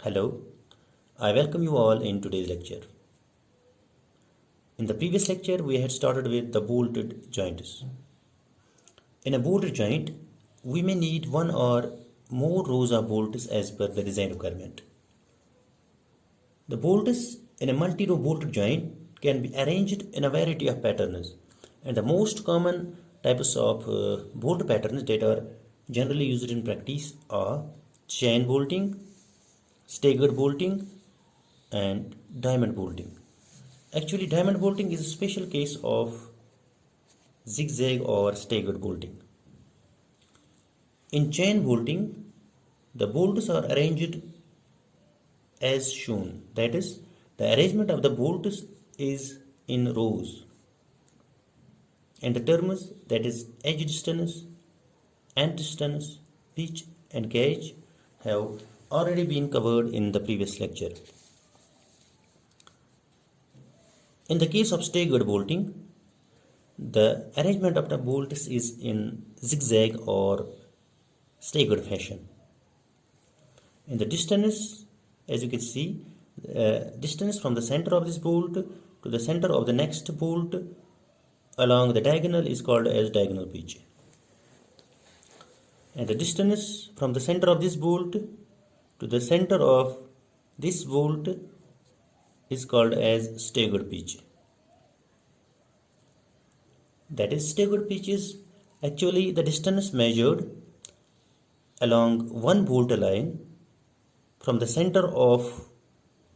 Hello, I welcome you all in today's lecture. In the previous lecture, we had started with the bolted joints. In a bolted joint, we may need one or more rows of bolts as per the design requirement. The bolts in a multi-row bolted joint can be arranged in a variety of patterns, and the most common types of bolt patterns that are generally used in practice are chain bolting, staggered bolting, and diamond bolting. Actually, diamond bolting is a special case of zigzag or staggered bolting. In chain bolting, the bolts are arranged as shown. That is, the arrangement of the bolts is in rows. And the terms, that is edge distance, end distance, pitch and gauge, have already been covered in the previous lecture. In the case of staggered bolting, the arrangement of the bolts is in zigzag or staggered fashion. In the distance, as you can see, distance from the center of this bolt to the center of the next bolt along the diagonal is called as diagonal pitch. And the distance from the center of this bolt to the center of this bolt is called as staggered pitch. That is, staggered pitch is actually the distance measured along one bolt line from the center of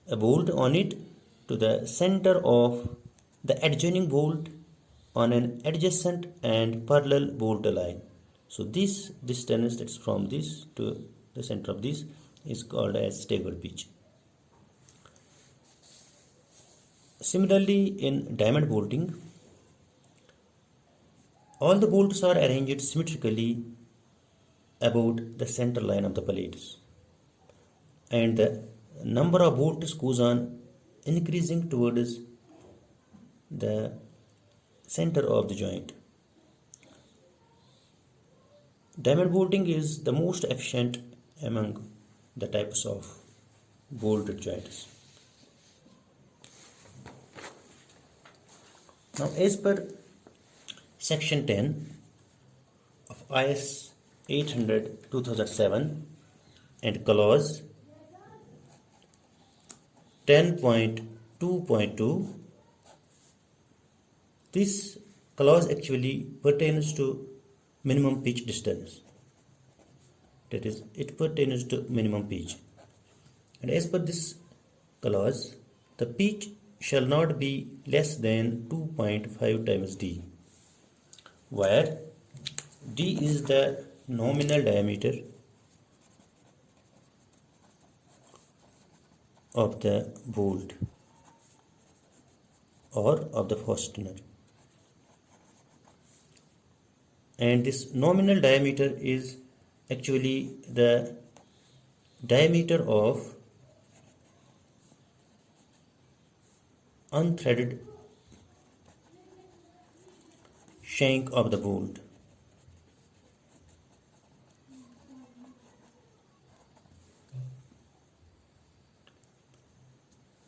a bolt on it to the center of the adjoining bolt on an adjacent and parallel bolt line. So this distance, that's from this to the center of this, is called as staggered pitch. Similarly, in diamond bolting, all the bolts are arranged symmetrically about the center line of the plates, and the number of bolts goes on increasing towards the center of the joint. Diamond bolting is the most efficient among the types of bolted joints. Now, as per Section 10 of IS 800/2007 and Clause 10.2.2, this clause actually pertains to minimum pitch distance. That is, it pertains to minimum pitch. And as per this clause, the pitch shall not be less than 2.5 times d, where d is the nominal diameter of the bolt or of the fastener, and this nominal diameter is actually the diameter of unthreaded shank of the bolt.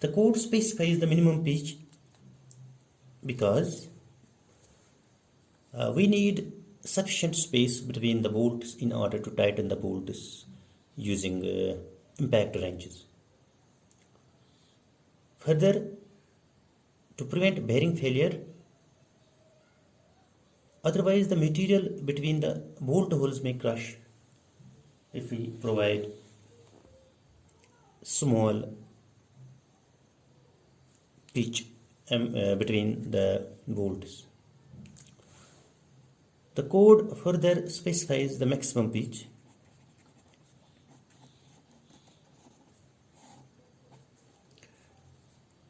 The code specifies the minimum pitch because we need sufficient space between the bolts in order to tighten the bolts using impact wrenches. Further, to prevent bearing failure, otherwise the material between the bolt holes may crush if we provide small pitch between the bolts. The code further specifies the maximum pitch,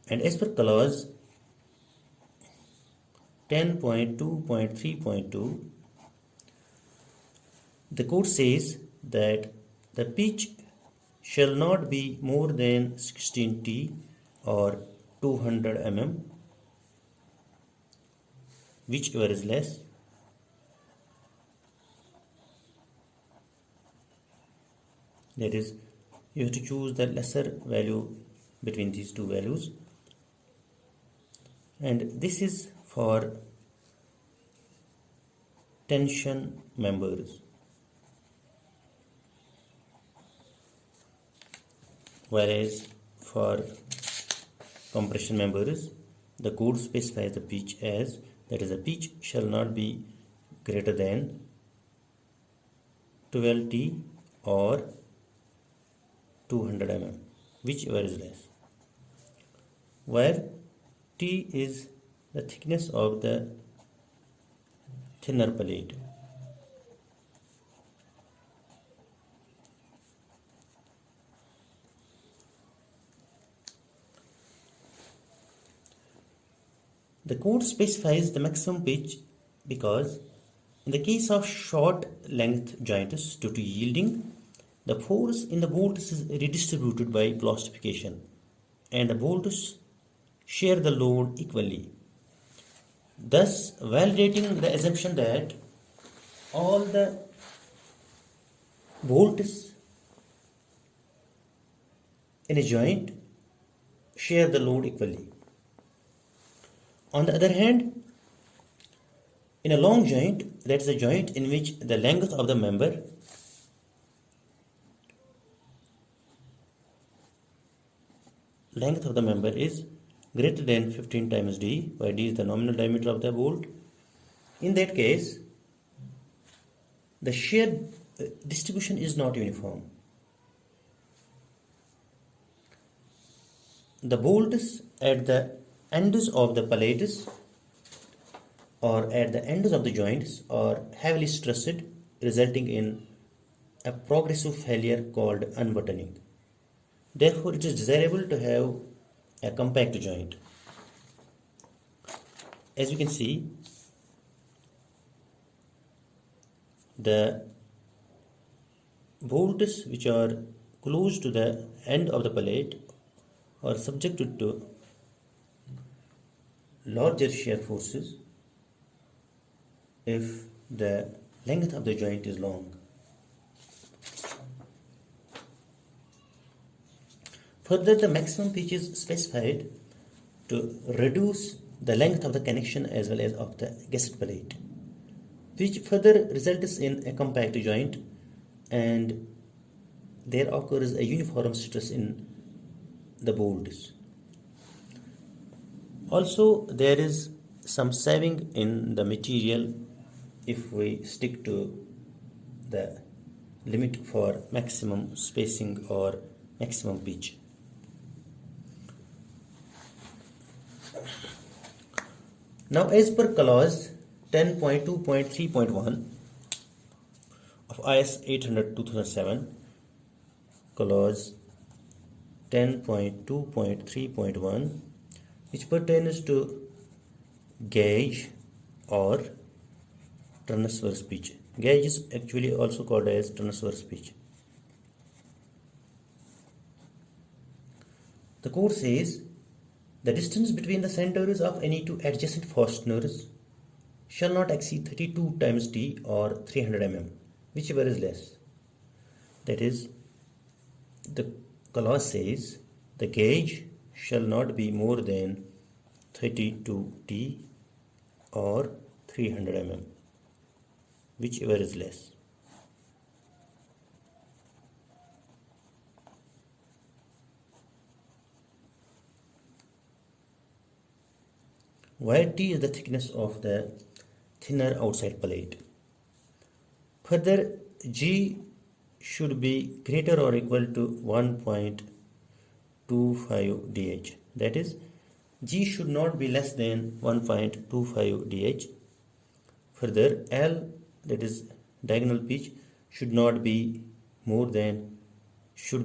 and as per clause 10.2.3.2, the code says that the pitch shall not be more than 16T or 200 mm, whichever is less. That is, you have to choose the lesser value between these two values, and this is for tension members, whereas for compression members the code specifies the pitch as, that is, the pitch shall not be greater than 12T or 200 mm, whichever is less, where T is the thickness of the thinner plate. The code specifies the maximum pitch because in the case of short length joints due to yielding, the force in the bolts is redistributed by plastification and the bolts share the load equally, thus validating the assumption that all the bolts in a joint share the load equally. On the other hand, in a long joint, that is a joint in which the length of the member is greater than 15 times d, where d is the nominal diameter of the bolt. In that case, the shear distribution is not uniform. The bolts at the ends of the plates or at the ends of the joints are heavily stressed, resulting in a progressive failure called unbuttoning. Therefore, it is desirable to have a compact joint. As you can see, the bolts which are close to the end of the plate are subjected to larger shear forces if the length of the joint is long. Further, the maximum pitch is specified to reduce the length of the connection as well as of the gusset plate, which further results in a compact joint, and there occurs a uniform stress in the bolts. Also, there is some saving in the material if we stick to the limit for maximum spacing or maximum pitch. Now, as per clause 10.2.3.1 of IS 800/2007, clause 10.2.3.1, which pertains to gauge or transverse pitch. Gauge is actually also called as transverse pitch. The code says the distance between the centers of any two adjacent fasteners shall not exceed 32 times d or 300 mm, whichever is less. That is, the clause says the gauge shall not be more than 32d or 300 mm, whichever is less. Where T is the thickness of the thinner outside plate. Further, G should be greater or equal to 1.25 dH. That is, G should not be less than 1.25 dH. Further, L, that is diagonal pitch, should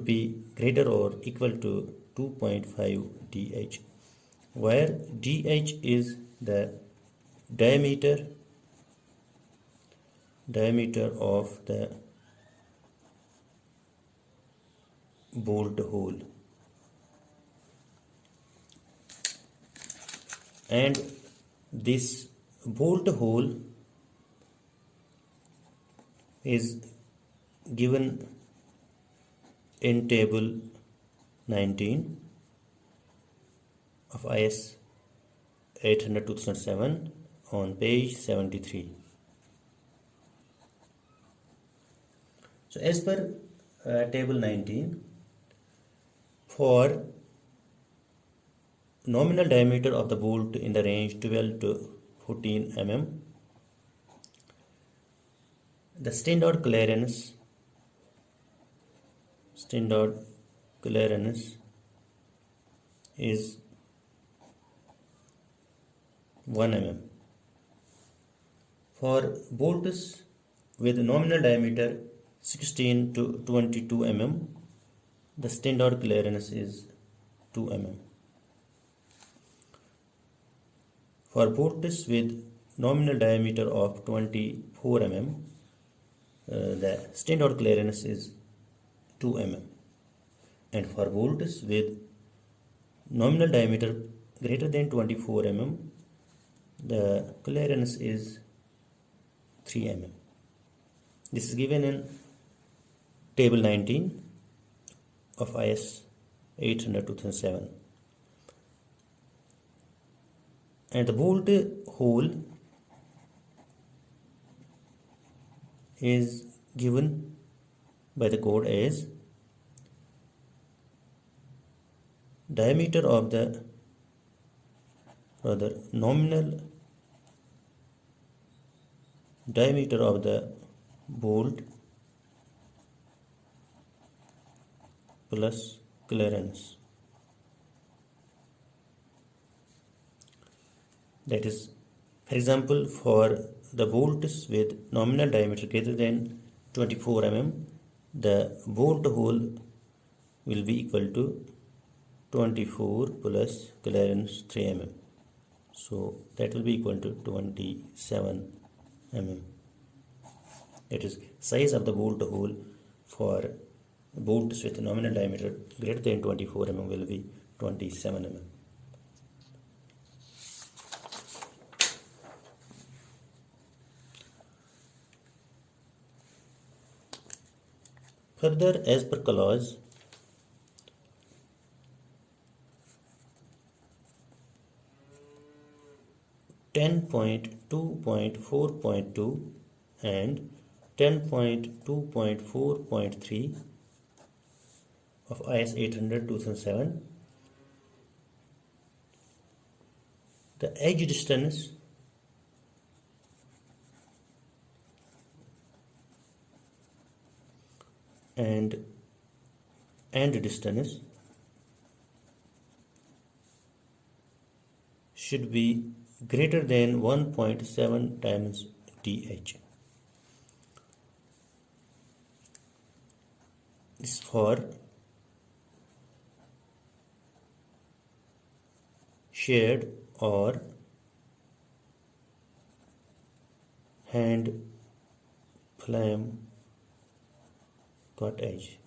be greater or equal to 2.5 dH, where dH is the diameter of the bolt hole, and this bolt hole is given in table 19 of IS 800/2007 on page 73. So as per table 19, for nominal diameter of the bolt in the range 12 to 14 mm, the standard clearance is 1 mm. For bolts with nominal diameter 16 to 22 mm, the standard clearance is 2 mm. For bolts with nominal diameter of 24 mm, the standard clearance is 2 mm. And for bolts with nominal diameter greater than 24 mm, the clearance is 3 mm. This is given in table 19 of IS 800/2007. And the bolt hole is given by the code as diameter of the nominal diameter of the bolt plus clearance. That is, for example, for the bolts with nominal diameter greater than 24 mm, the bolt hole will be equal to 24 plus clearance 3 mm. So that will be equal to 27 mm. That is, size of the bolt hole for bolts with nominal diameter greater than 24 mm will be 27 mm. Further, as per clause 10.2.4.2 and 10.2.4.3 of IS 800/2007, the edge distance and end distance should be greater than 1.7 times dh. This is for shared or hand flame cut edge,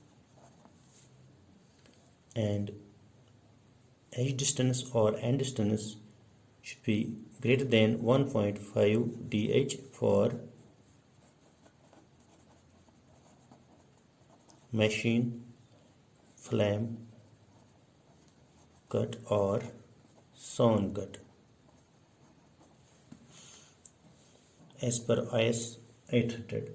and edge distance or end distance should be greater than 1.5 dh for machine flame cut or sawn cut as per IS 800,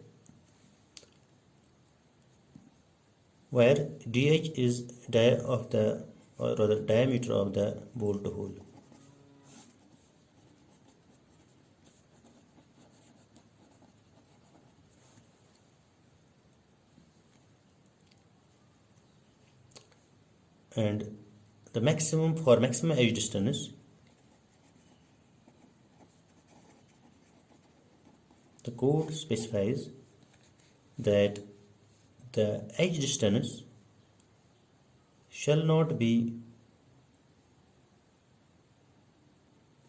where dh is diameter of the bolt hole. And the maximum edge distance, the code specifies that the edge distance shall not be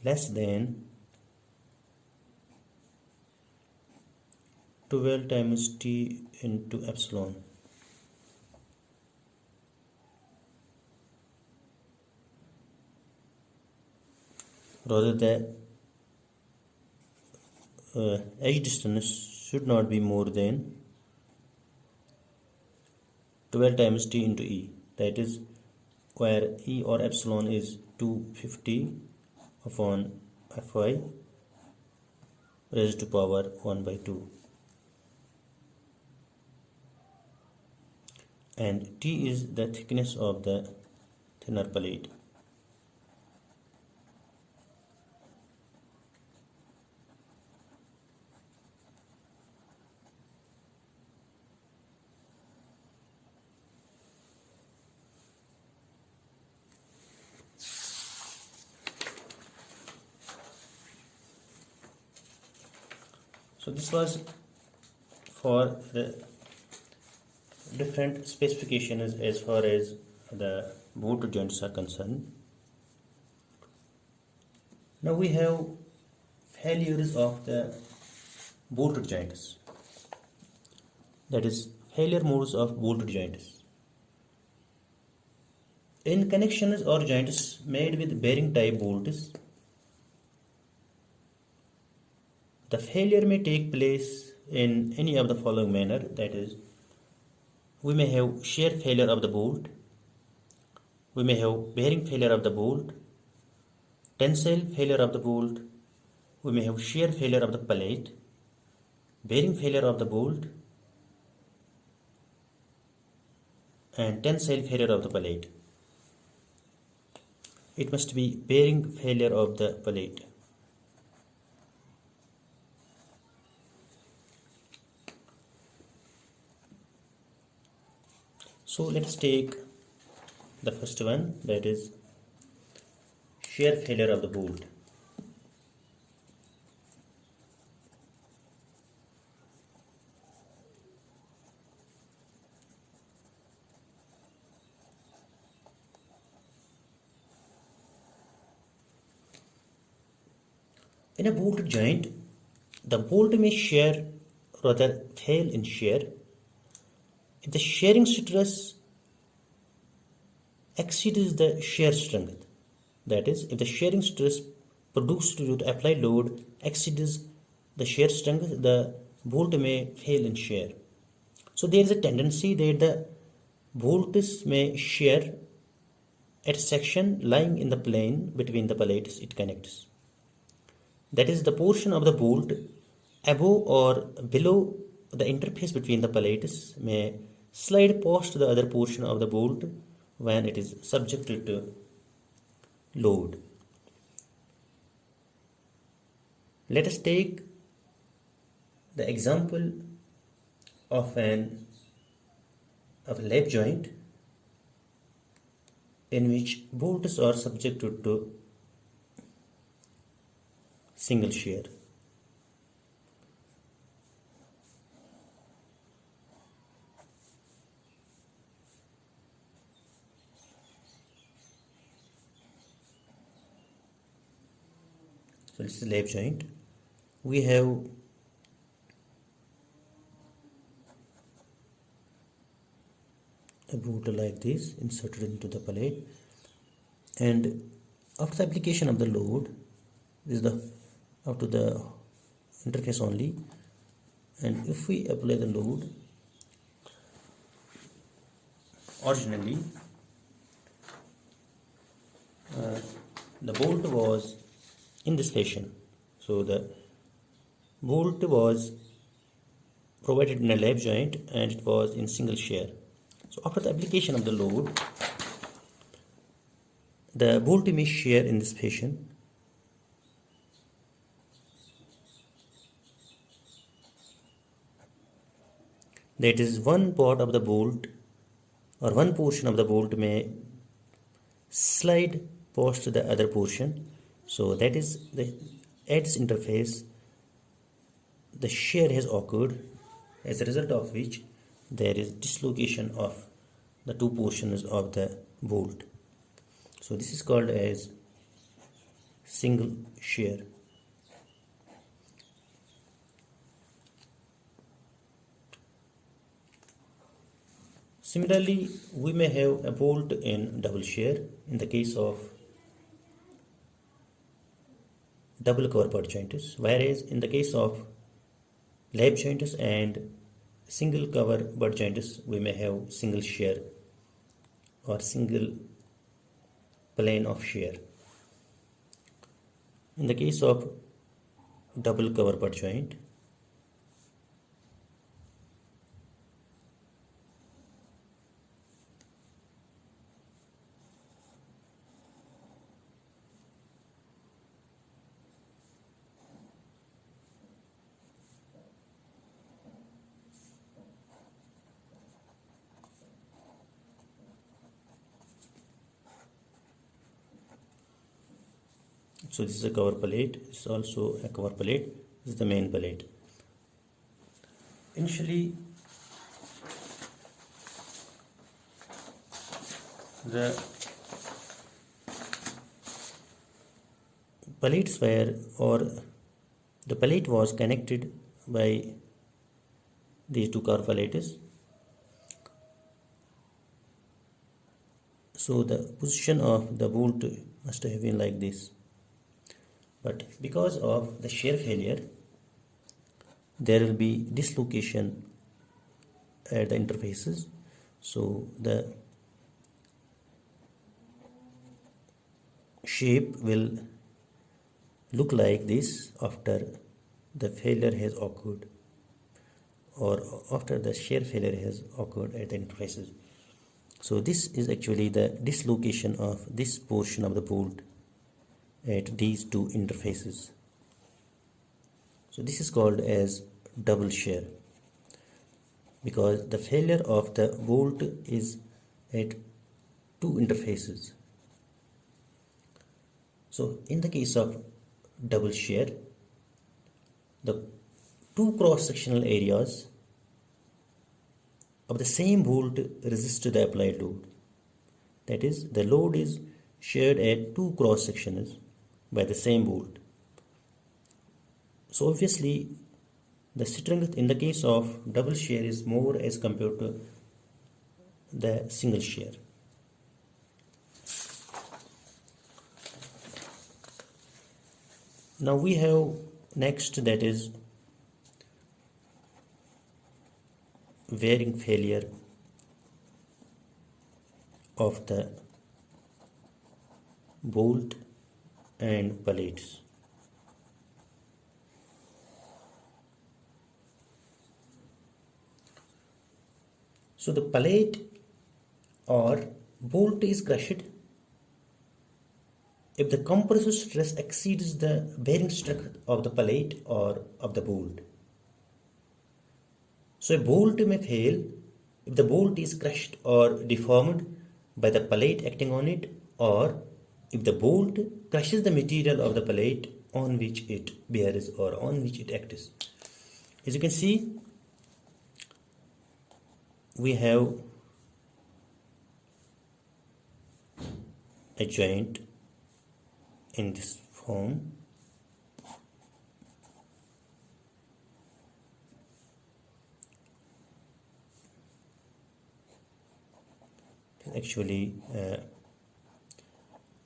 less than 12 times t into epsilon. Rather, the edge distance should not be more than 12 times T into E, that is where E or epsilon is 250 upon Fy raised to power 1 by 2, and T is the thickness of the thinner plate. So this was for the different specifications as far as the bolt joints are concerned. Now we have failures of the bolted joints, that is failure modes of bolted joints. In connections or joints made with bearing type bolts, the failure may take place in any of the following manner, that is, we may have shear failure of the bolt, we may have bearing failure of the bolt, tensile failure of the bolt, we may have shear failure of the plate, bearing failure of the bolt, and tensile failure of the plate. It must be bearing failure of the plate. So let's take the first one, that is shear failure of the bolt. In a bolted joint, the bolt may shear, rather fail in shear, if the shearing stress exceeds the shear strength. That is, if the shearing stress produced due to applied load exceeds the shear strength, the bolt may fail in shear. So there is a tendency that the bolts may shear at a section lying in the plane between the plates it connects. That is, the portion of the bolt above or below the interface between the plates may slide past the other portion of the bolt when it is subjected to load. Let us take the example of a lap joint in which bolts are subjected to single shear. So this is lap joint. We have a bolt like this inserted into the plate, and after the application of the load, this is the up to the interface only, and if we apply the load, originally the bolt was in this fashion. So the bolt was provided in a lap joint and it was in single shear. So after the application of the load, the bolt may shear in this fashion. That is, one part of the bolt or one portion of the bolt may slide past the other portion. So that is at this interface the shear has occurred, as a result of which there is dislocation of the two portions of the bolt. So this is called as single shear. Similarly, we may have a bolt in double shear in the case of double cover part joints, whereas in the case of lap joints and single cover butt joints we may have single shear or single plane of shear. In the case of double cover butt joint, so this is a cover plate, this is also a cover plate, this is the main plate. Initially, the plates were, or the plate was connected by these two cover plates. So the position of the bolt must have been like this. But because of the shear failure, there will be dislocation at the interfaces. So the shape will look like this after the failure has occurred, or after the shear failure has occurred at the interfaces. So this is actually the dislocation of this portion of the bolt at these two interfaces. So this is called as double shear, because the failure of the bolt is at two interfaces. So in the case of double shear, the two cross-sectional areas of the same bolt resist the applied load. That is, the load is shared at two cross-sections by the same bolt. So obviously the strength in the case of double shear is more as compared to the single shear. Now we have next, that is wearing failure of the bolt and plates. So the plate or bolt is crushed if the compressive stress exceeds the bearing strength of the plate or of the bolt. So a bolt may fail if the bolt is crushed or deformed by the plate acting on it, or if the bolt crushes the material of the plate on which it bears or on which it acts. As you can see, we have a joint in this form. Actually a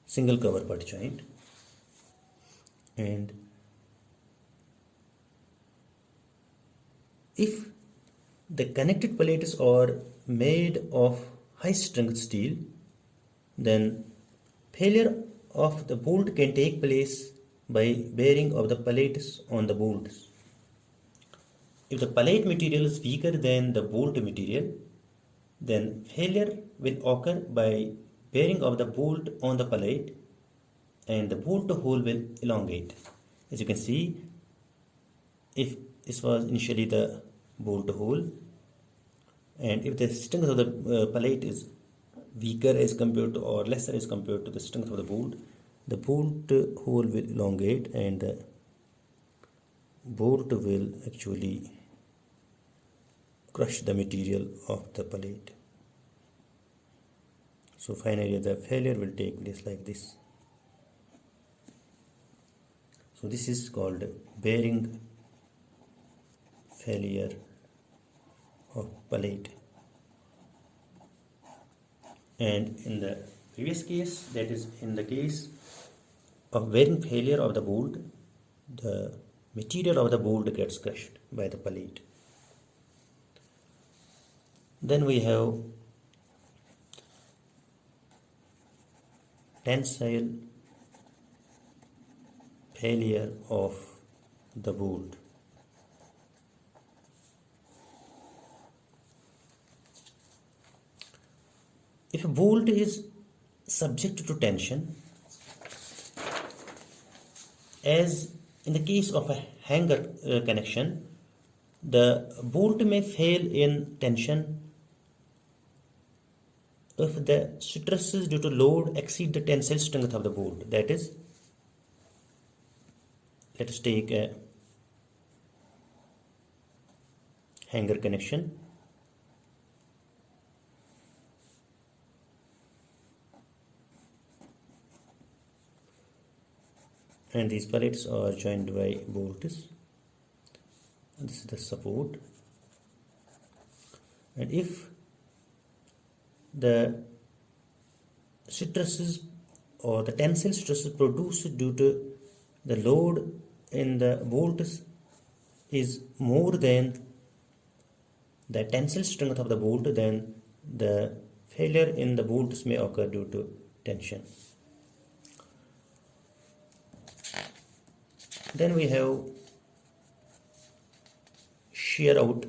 single cover butt joint, and if the connected plates are made of high strength steel, then failure of the bolt can take place by bearing of the plates on the bolts. If the plate material is weaker than the bolt material, then failure will occur by bearing of the bolt on the plate, and the bolt hole will elongate. As you can see, if this was initially the bolt hole, and if the strength of the plate is weaker as compared to, or lesser as compared to the strength of the bolt hole will elongate, and the bolt will actually crush the material of the plate. So finally the failure will take place like this. So this is called bearing failure of plate. And in the previous case, that is in the case of bearing failure of the bolt, the material of the bolt gets crushed by the plate. Then we have tensile failure of the bolt. If a bolt is subject to tension, as in the case of a hanger connection, the bolt may fail in tension if the stresses due to load exceed the tensile strength of the bolt. That is, let us take a hanger connection. And these pallets are joined by bolts. This is the support. And if the stresses or the tensile stresses produced due to the load in the bolts is more than the tensile strength of the bolt, then the failure in the bolts may occur due to tension. Then we have shear out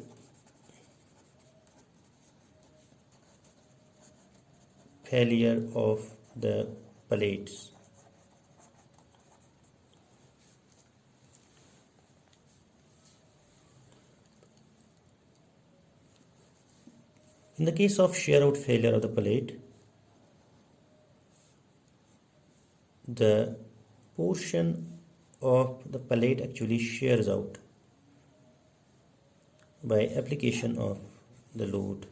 failure of the plates. In the case of shear out failure of the plate, the portion of the plate actually shears out by application of the load.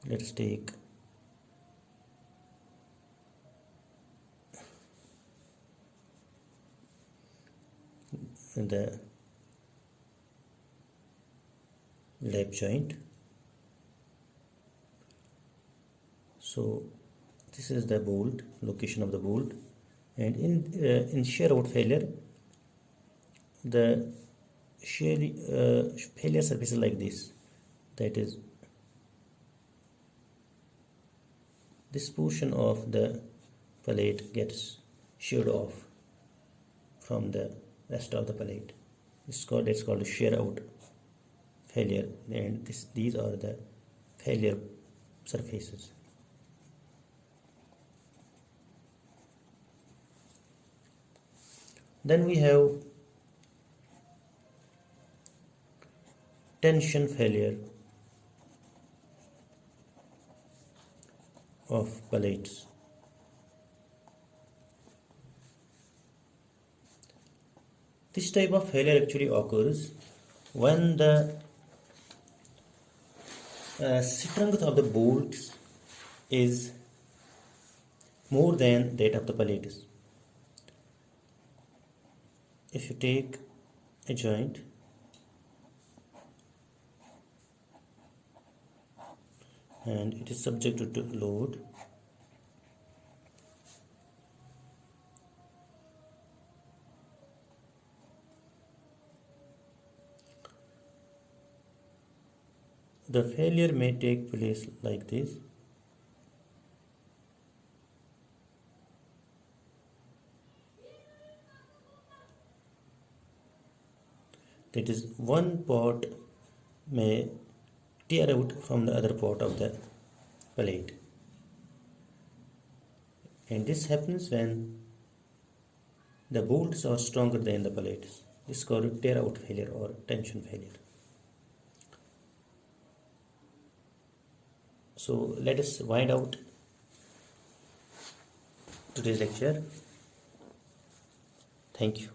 Let's take the lap joint. So this is the bolt, location of the bolt, and in shear out failure, the failure surface is like this. That is, this portion of the plate gets sheared off from the rest of the plate. It's called shear out failure, and these are the failure surfaces. Then we have tension failure of plates. This type of failure actually occurs when the strength of the bolts is more than that of the plates. If you take a joint and it is subjected to load, the failure may take place like this. That is, one part may tear out from the other part of the plate, and this happens when the bolts are stronger than the plates. This is called tear out failure or tension failure. So let us wind out today's lecture. Thank you.